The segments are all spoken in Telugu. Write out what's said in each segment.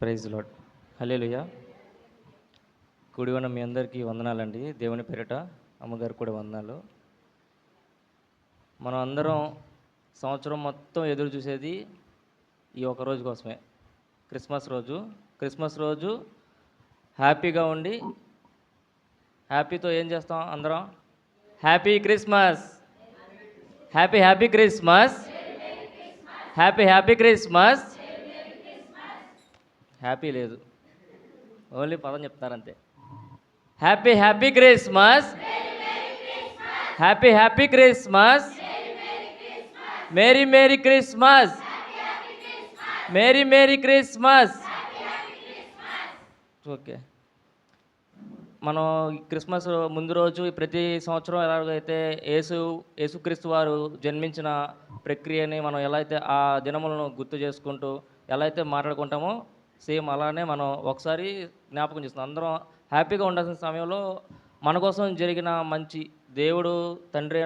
Praise lord. హల్లెలూయా. కూడి ఉన్న మీ అందరికీ వందనాలండి. దేవుని పేరిట అమ్మగారు కూడా వందనాలు. మనం అందరం సంవత్సరం మొత్తం ఎదురు చూసేది ఈ ఒక రోజు కోసమే, క్రిస్మస్ రోజు. క్రిస్మస్ రోజు హ్యాపీగా ఉండి, హ్యాపీతో ఏం చేస్తాం అందరం? Happy Christmas, happy happy Christmas, happy happy Christmas. Happy లేదు, ఓన్లీ పదం చెప్తారంతే. Happy happy Christmas, happy happy Christmas, merry merry Christmas, merry merry Christmas. Okay, మనం క్రిస్మస్ ముందు రోజు ప్రతి సంవత్సరం ఎలాగైతే యేసుక్రీస్తు వారు జన్మించిన ప్రక్రియని మనం ఎలా అయితే ఆ దినములను గుర్తు చేసుకుంటూ ఎలా అయితే మాట్లాడుకుంటామో, సేమ్ అలానే మనం ఒకసారి జ్ఞాపకం చేస్తున్నాం. అందరం హ్యాపీగా ఉండాల్సిన సమయంలో మన కోసం జరిగిన మంచి, దేవుడు తండ్రి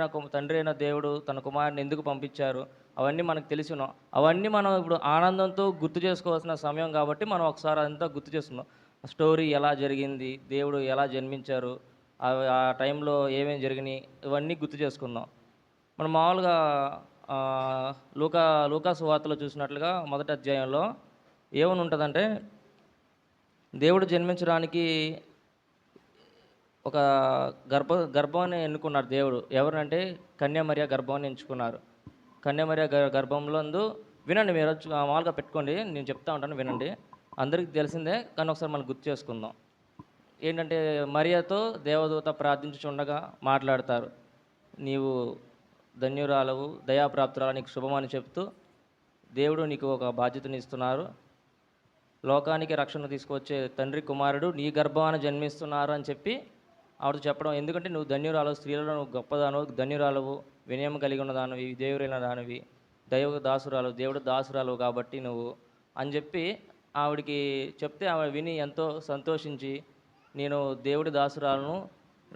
అయిన దేవుడు తన కుమారుని ఎందుకు పంపించారు, అవన్నీ మనకు తెలిసి ఉన్నాం. అవన్నీ మనం ఇప్పుడు ఆనందంతో గుర్తు చేసుకోవాల్సిన సమయం కాబట్టి మనం ఒకసారి అంతా గుర్తు చేస్తున్నాం. స్టోరీ ఎలా జరిగింది, దేవుడు ఎలా జన్మించారు, ఆ టైంలో ఏమేమి జరిగినాయి, ఇవన్నీ గుర్తు చేసుకుందాం. మనం మామూలుగా ఆ, లూకాసు వార్తలో చూసినట్లుగా మొదటి అధ్యాయంలో ఏమని ఉంటుందంటే, దేవుడు జన్మించడానికి ఒక గర్భాన్ని ఎన్నుకున్నారు దేవుడు. ఎవరంటే కన్యామరియా గర్భాన్ని ఎంచుకున్నారు. కన్యామరియా గర్భంలో వినండి, మీరు మామూలుగా పెట్టుకోండి, నేను చెప్తా ఉంటాను వినండి. అందరికీ తెలిసిందే కానీ ఒకసారి మనం గుర్తు చేసుకుందాం. ఏంటంటే, మరియాతో దేవదూత ప్రార్థించుచుండగా మాట్లాడతారు. నీవు ధన్యురాలవు, దయాప్రాప్తురాలు, నీకు శుభమని చెప్తూ దేవుడు నీకు ఒక బాధ్యతని ఇస్తున్నారు. లోకానికి రక్షణ తీసుకొచ్చే తండ్రి కుమారుడు నీ గర్భాన జన్మిస్తున్నారు అని చెప్పి ఆవిడ చెప్పడం. ఎందుకంటే నువ్వు ధన్యురాలు, స్త్రీలలో నువ్వు గొప్పదాను, ధన్యురాలవు, వినయం కలిగి ఉన్న దానివి, దేవుడైన దానివి, దేవుడు దాసురాలు కాబట్టి నువ్వు అని చెప్పి ఆవిడికి చెప్తే, ఆవిడ విని ఎంతో సంతోషించి, నేను దేవుడి దాసురాలను,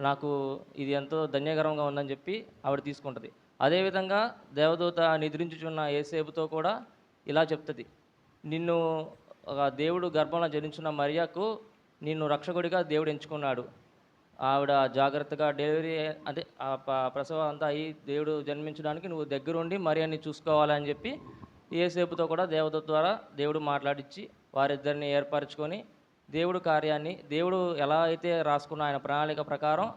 నాకు ఇది ఎంతో ధన్యకరంగా ఉందని చెప్పి ఆవిడ తీసుకుంటుంది. అదేవిధంగా దేవదూత నిద్రించుచున్న యేసేపుతో కూడా ఇలా చెప్తుంది, నిన్ను ఒక దేవుడు గర్భంలో జనించిన మరియకు నిన్ను రక్షకుడిగా దేవుడు ఎంచుకున్నాడు. ఆవిడ జాగ్రత్తగా డెలివరీ అంటే ప్రసవం అంతా అయ్యి దేవుడు జన్మించడానికి నువ్వు దగ్గరుండి మరియని చూసుకోవాలని చెప్పి యేసేపుతో కూడా దేవదూత ద్వారా దేవుడు మాట్లాడించి వారిద్దరిని ఏర్పరచుకొని దేవుడు కార్యాన్ని, దేవుడు ఎలా అయితే రాసుకున్న ఆయన ప్రణాళిక ప్రకారం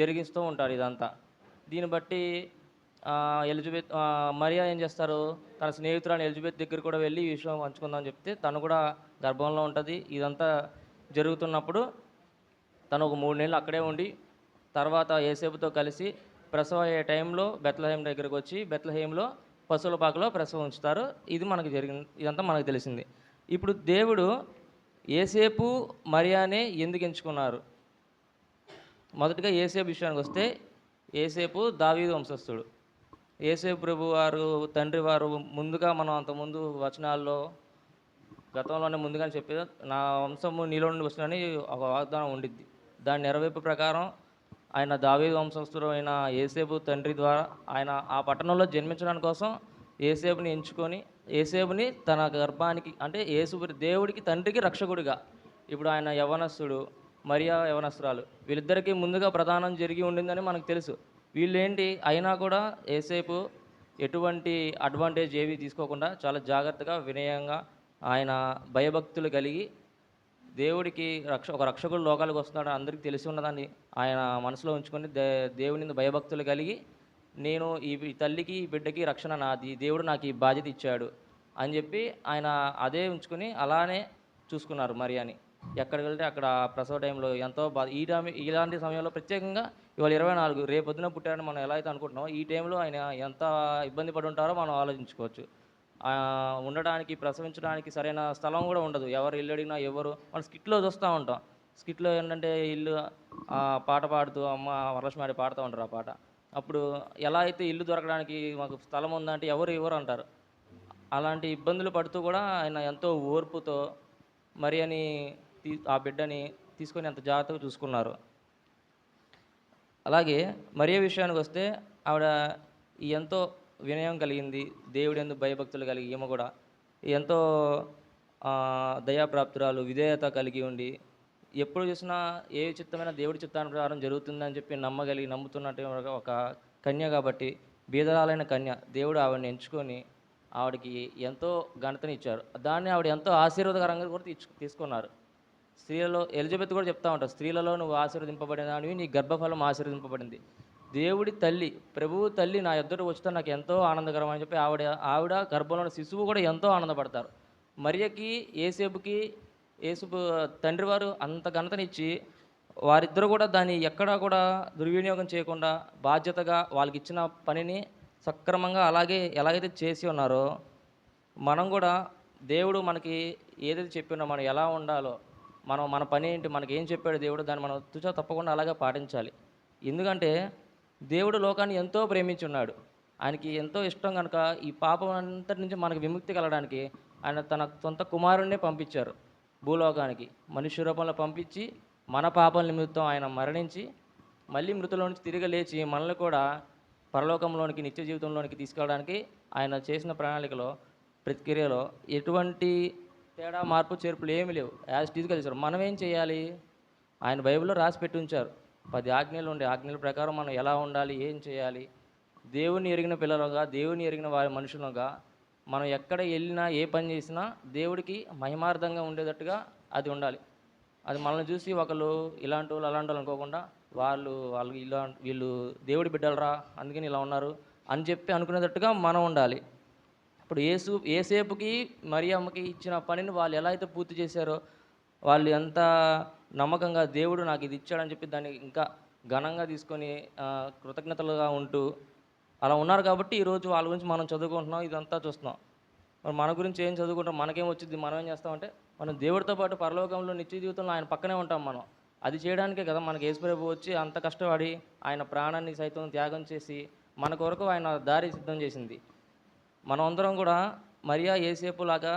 జరిగిస్తూ ఉంటాడు ఇదంతా. దీన్ని బట్టి మరియా ఏం చేస్తారు, తన స్నేహితురాలు ఎలిజబెత్ దగ్గర కూడా వెళ్ళి ఈ విషయం పంచుకుందామని చెప్తే తను కూడా గర్భంలో ఉంటుంది. ఇదంతా జరుగుతున్నప్పుడు తను ఒక 3 నెలలు అక్కడే ఉండి, తర్వాత యేసేపుతో కలిసి ప్రసవం అయ్యే టైంలో బెత్లెహేం దగ్గరకు వచ్చి బెత్లెహేంలో పశువుల పాకలో ప్రసవం ఉంచుతారు. ఇది మనకు జరిగింది, ఇదంతా మనకు తెలిసింది. ఇప్పుడు దేవుడు యేసేపు మరియానే ఎందుకు ఎంచుకున్నారు? మొదటిగా యేసేపు విషయానికి వస్తే, యేసేపు దావీదు వంశస్థుడు. యేసేపు ప్రభు వారు తండ్రి వారు ముందుగా మనం అంతకుముందు వచనాల్లో గతంలోనే ముందుగానే చెప్పేది, నా వంశము నీలో నుండి వస్తుందని ఒక వాగ్దానం ఉండిద్ది. దాని నెరవేర్పు ప్రకారం ఆయన దావీదు వంశస్థుడు అయిన యేసేపు తండ్రి ద్వారా ఆయన ఆ పట్టణంలో జన్మించడానికి కోసం యేసేపుని ఎంచుకొని, యేసేపుని తన గర్భానికి అంటే దేవుడికి తండ్రికి రక్షకుడిగా, ఇప్పుడు ఆయన యవనస్తుడు, మరియా యవనస్తురాలు, వీళ్ళిద్దరికీ ముందుగా ప్రధానం జరిగి ఉండిందని మనకు తెలుసు. వీళ్ళేంటి అయినా కూడా యేసేపు ఎటువంటి అడ్వాంటేజ్ ఏవి తీసుకోకుండా చాలా జాగ్రత్తగా వినయంగా ఆయన భయభక్తులు కలిగి దేవుడికి ఒక రక్షకుడు లోకాలకు వస్తున్నాడు అందరికీ తెలిసి ఉన్నదాన్ని ఆయన మనసులో ఉంచుకొని దేవుని భయభక్తులు కలిగి, నేను ఈ తల్లికి ఈ బిడ్డకి రక్షణ నాది, దేవుడు నాకు ఈ బాధ్యత ఇచ్చాడు అని చెప్పి ఆయన అదే ఉంచుకొని అలానే చూసుకున్నారు మరియాని. ఎక్కడికి వెళ్తే అక్కడ ప్రసవ టైంలో ఎంతో ఇలాంటి సమయంలో ప్రత్యేకంగా ఇవాళ 24 రేపొద్దున పుట్టారని మనం ఎలా అయితే అనుకుంటున్నామో, ఈ టైంలో ఆయన ఎంత ఇబ్బంది పడి ఉంటారో మనం ఆలోచించుకోవచ్చు. ఉండడానికి, ప్రసవించడానికి సరైన స్థలం కూడా ఉండదు. ఎవరు ఇల్లు అడిగినా ఎవరు, మనం స్కిట్లో చూస్తూ ఉంటాం. స్కిట్లో ఏంటంటే ఇల్లు పాట పాడుతూ అమ్మ వరలక్ష్మి పాడుతూ ఉంటారు ఆ పాట. అప్పుడు ఎలా అయితే ఇల్లు దొరకడానికి మాకు స్థలం ఉందంటే ఎవరు అంటారు. అలాంటి ఇబ్బందులు పడుతూ కూడా ఆయన ఎంతో ఓర్పుతో మరియని ఆ బిడ్డని తీసుకొని ఎంత జాగ్రత్తగా చూసుకున్నారు. అలాగే మరియ విషయానికి వస్తే, ఆవిడ ఎంతో వినయం కలిగింది, దేవుడు ఎందుకు భయభక్తులు కలిగి ఈమె కూడా ఎంతో దయాప్రాప్తురాలు, విధేయత కలిగి ఉండి, ఎప్పుడు చూసినా ఏ చిత్తమైనా దేవుడి చిత్తానుసారం జరుగుతుందని చెప్పి నమ్ముతున్నట్టు ఒక కన్య కాబట్టి, బీదరాలైన కన్య. దేవుడు ఆవిడని ఎంచుకొని ఆవిడకి ఎంతో ఘనతనిచ్చారు. దాన్ని ఆవిడ ఎంతో ఆశీర్వాదకరంగా కూడా తీసుకున్నారు. స్త్రీలలో ఎలిజబెత్ కూడా చెప్తా ఉంటారు, స్త్రీలలో నువ్వు ఆశీర్వదింపబడిన దానివి, నీ గర్భఫలం ఆశీర్వదింపబడింది. దేవుడి తల్లి, ప్రభువు తల్లి నా ఎదుట వచ్చితే నాకు ఎంతో ఆనందకరం అని చెప్పి ఆవిడ గర్భంలో ఉన్న శిశువు కూడా ఎంతో ఆనందపడతారు. మరియకి, ఏసేపుకి, ఏసుపు తండ్రి వారు అంత ఘనతనిచ్చి వారిద్దరూ కూడా దాన్ని ఎక్కడా కూడా దుర్వినియోగం చేయకుండా బాధ్యతగా వాళ్ళకి ఇచ్చిన పనిని సక్రమంగా ఎలాగైతే చేసి ఉన్నారో, మనం కూడా దేవుడు మనకి ఏదైతే చెప్పినో మనం ఎలా ఉండాలో, మన పని ఏంటి, మనకి ఏం చెప్పాడు దేవుడు, దాన్ని మనం తుచా తప్పకుండా అలాగే పాటించాలి. ఎందుకంటే దేవుడు లోకాన్ని ఎంతో ప్రేమించున్నాడు. ఆయనకి ఎంతో ఇష్టం కనుక ఈ పాపం అంతటి నుంచి మనకు విముక్తి కలగడానికి ఆయన తన సొంత కుమారుణ్ణే పంపించారు భూలోకానికి. మనుష్య రూపంలో పంపించి మన పాపల నిమిత్తం ఆయన మరణించి మళ్ళీ మృతుల నుంచి తిరిగి లేచి మనల్ని కూడా పరలోకంలోనికి, నిత్య జీవితంలోనికి తీసుకెళ్ళడానికి ఆయన చేసిన ప్రణాళికలో, ప్రతిక్రియలో ఎటువంటి తేడా, మార్పు, చేర్పులు ఏమీ లేవు. యాజ్ టీజ్గా చేశారు. మనం ఏం చేయాలి? ఆయన బైబిల్లో రాసి పెట్టి ఉంచారు. 10 ఆజ్ఞలు ఉండే. ఆజ్ఞల ప్రకారం మనం ఎలా ఉండాలి, ఏం చేయాలి, దేవుని ఎరిగిన పిల్లలుగా, దేవుని ఎరిగిన వారి మనుషులుగా మనం ఎక్కడ వెళ్ళినా, ఏ పని చేసినా దేవుడికి మహిమార్థంగా ఉండేటట్టుగా అది ఉండాలి. అది మనల్ని చూసి ఒకళ్ళు ఇలాంటి వాళ్ళు అలాంటి వాళ్ళు అనుకోకుండా, వాళ్ళు వీళ్ళు దేవుడి బిడ్డలరా అందుకని ఇలా ఉన్నారు అని చెప్పి అనుకునేటట్టుగా మనం ఉండాలి. ఇప్పుడు ఏసేపుకి, మరియమ్మకి ఇచ్చిన పనిని వాళ్ళు ఎలా అయితే పూర్తి చేశారో, వాళ్ళు ఎంత నమ్మకంగా దేవుడు నాకు ఇది ఇచ్చాడని చెప్పి దాన్ని ఇంకా ఘనంగా తీసుకొని కృతజ్ఞతలుగా ఉంటూ అలా ఉన్నారు కాబట్టి ఈరోజు వాళ్ళ గురించి మనం చదువుకుంటున్నాం, ఇదంతా చూస్తున్నాం. మరి మన గురించి ఏం చదువుకుంటాం, మనకేం వచ్చింది, మనం ఏం చేస్తామంటే మనం దేవుడితో పాటు పరలోకంలో నిత్య జీవితంలో ఆయన పక్కనే ఉంటాం. మనం అది చేయడానికే కదా మనకి యేసుప్రభు వచ్చి అంత కష్టపడి ఆయన ప్రాణాన్ని సైతం త్యాగం చేసి మన కొరకు ఆయన దారి సిద్ధం చేసింది. మనం అందరం కూడా మరియా, ఏసేపు లాగా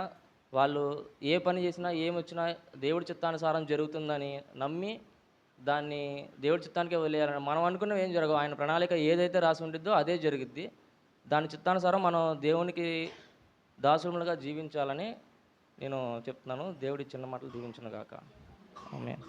వాళ్ళు ఏ పని చేసినా, ఏమొచ్చినా దేవుడి చిత్తానుసారం జరుగుతుందని నమ్మి దాన్ని దేవుడి చిత్తానికే వదిలేయాలని మనం అనుకున్నవి ఏం జరగవు. ఆయన ప్రణాళిక ఏదైతే రాసి ఉండిద్దో అదే జరుగుద్ది. దాని చిత్తానుసారం మనం దేవునికి దాసులుగా జీవించాలని నేను చెప్తున్నాను. దేవుడి చిన్న మాటలు దీవించును గాక. ఆమేన్.